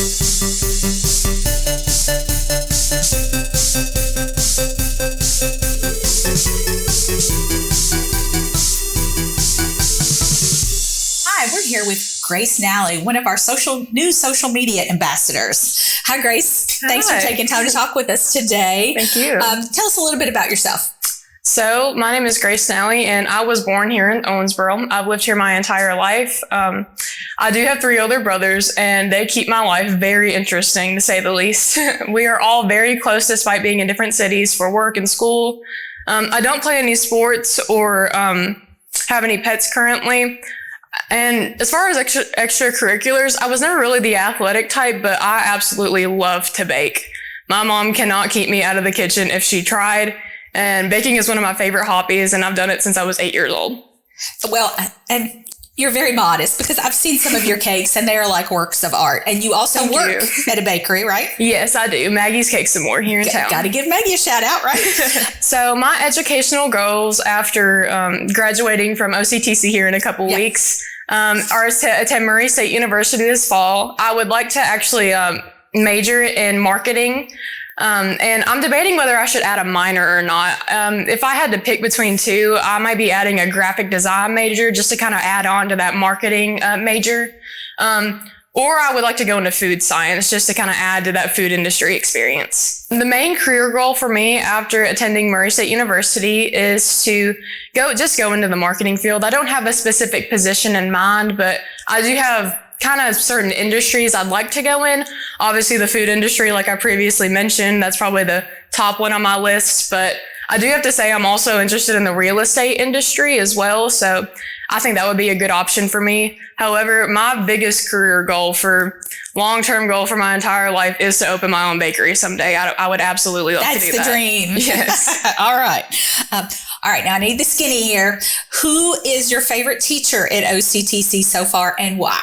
Hi, we're here with Grace Nalley, one of our new social media ambassadors. Hi, Grace. Thanks for taking time to talk with us today. Thank you. Tell us a little bit about yourself. So my name is Grace Nalley, and I was born here in Owensboro. I've lived here my entire life. I do have 3 older brothers, and they keep my life very interesting, to say the least. We are all very close despite being in different cities for work and school. I don't play any sports or have any pets currently. And as far as extracurriculars, I was never really the athletic type, but I absolutely love to bake. My mom cannot keep me out of the kitchen if she tried. And baking is one of my favorite hobbies, and I've done it since I was 8 years old. Well, and you're very modest because I've seen some of your cakes and they are like works of art. And you also work at a bakery, right? Yes, I do. Maggie's Cakes and More here in town. Got to give Maggie a shout out, right? So my educational goals after graduating from Octc here in a couple weeks are to attend Murray State University this fall. I would like to actually major in marketing. And I'm debating whether I should add a minor or not. If I had to pick between 2, I might be adding a graphic design major just to kind of add on to that marketing major. Or I would like to go into food science just to kind of add to that food industry experience. The main career goal for me after attending Murray State University is to go into the marketing field. I don't have a specific position in mind, but I do have kind of certain industries I'd like to go in. Obviously the food industry, like I previously mentioned, that's probably the top one on my list, but I do have to say I'm also interested in the real estate industry as well. So I think that would be a good option for me. However, my biggest career goal long-term goal for my entire life is to open my own bakery someday. I would absolutely love to do that. That's the dream. Yes. All right. All right. Now I need the skinny here. Who is your favorite teacher at OCTC so far and why?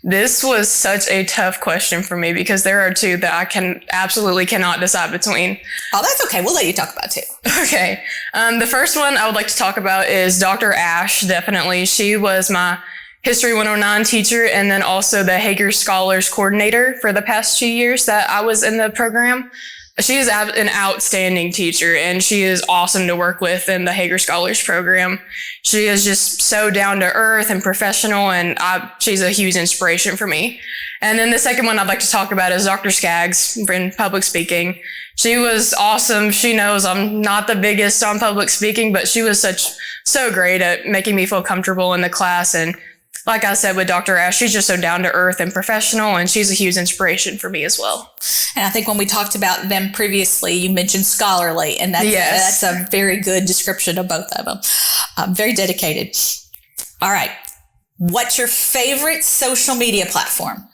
This was such a tough question for me because there are 2 that I cannot decide between. Oh, that's okay. We'll let you talk about 2. Okay. The first one I would like to talk about is Dr. Ash, definitely. She was my History 109 teacher and then also the Hager Scholars Coordinator for the past 2 years that I was in the program. She is an outstanding teacher, and she is awesome to work with in the Hager Scholars program. She is just so down to earth and professional, and she's a huge inspiration for me. And then the second one I'd like to talk about is Dr. Skaggs in public speaking. She was awesome. She knows I'm not the biggest on public speaking, but she was so great at making me feel comfortable in the class. And like I said with Dr. Ash, she's just so down to earth and professional, and she's a huge inspiration for me as well. And I think when we talked about them previously, you mentioned scholarly, and that's a very good description of both of them. Very dedicated. All right. What's your favorite social media platform?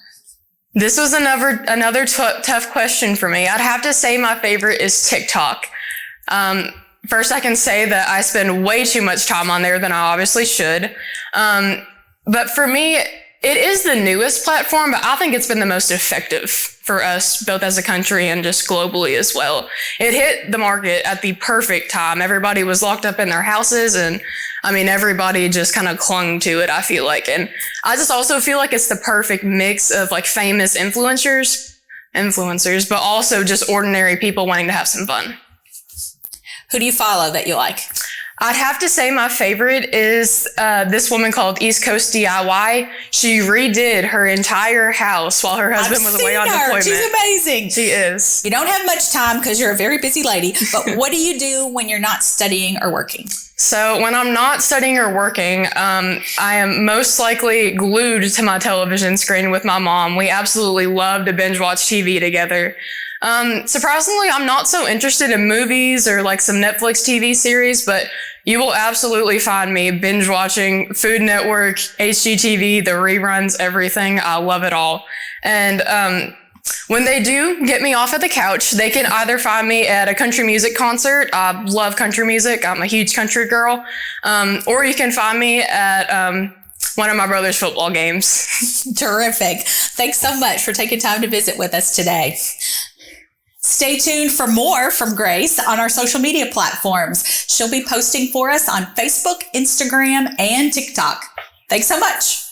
This was another tough question for me. I'd have to say my favorite is TikTok. First, I can say that I spend way too much time on there than I obviously should. But for me, it is the newest platform, but I think it's been the most effective for us, both as a country and just globally as well. It hit the market at the perfect time. Everybody was locked up in their houses, and everybody just kind of clung to it, I feel like. And I just also feel like it's the perfect mix of like famous influencers, but also just ordinary people wanting to have some fun. Who do you follow that you like? I'd have to say my favorite is this woman called East Coast DIY. She redid her entire house while her husband was away on deployment. She's amazing. She is. You don't have much time because you're a very busy lady, but what do you do when you're not studying or working? So when I'm not studying or working, I am most likely glued to my television screen with my mom. We absolutely love to binge watch TV together. Surprisingly, I'm not so interested in movies or like some Netflix TV series, but you will absolutely find me binge watching Food Network, HGTV, the reruns, everything. I love it all. And when they do get me off at the couch, they can either find me at a country music concert. I love country music. I'm a huge country girl. Or you can find me at one of my brother's football games. Terrific. Thanks so much for taking time to visit with us today. Stay tuned for more from Grace on our social media platforms. She'll be posting for us on Facebook, Instagram, and TikTok. Thanks so much.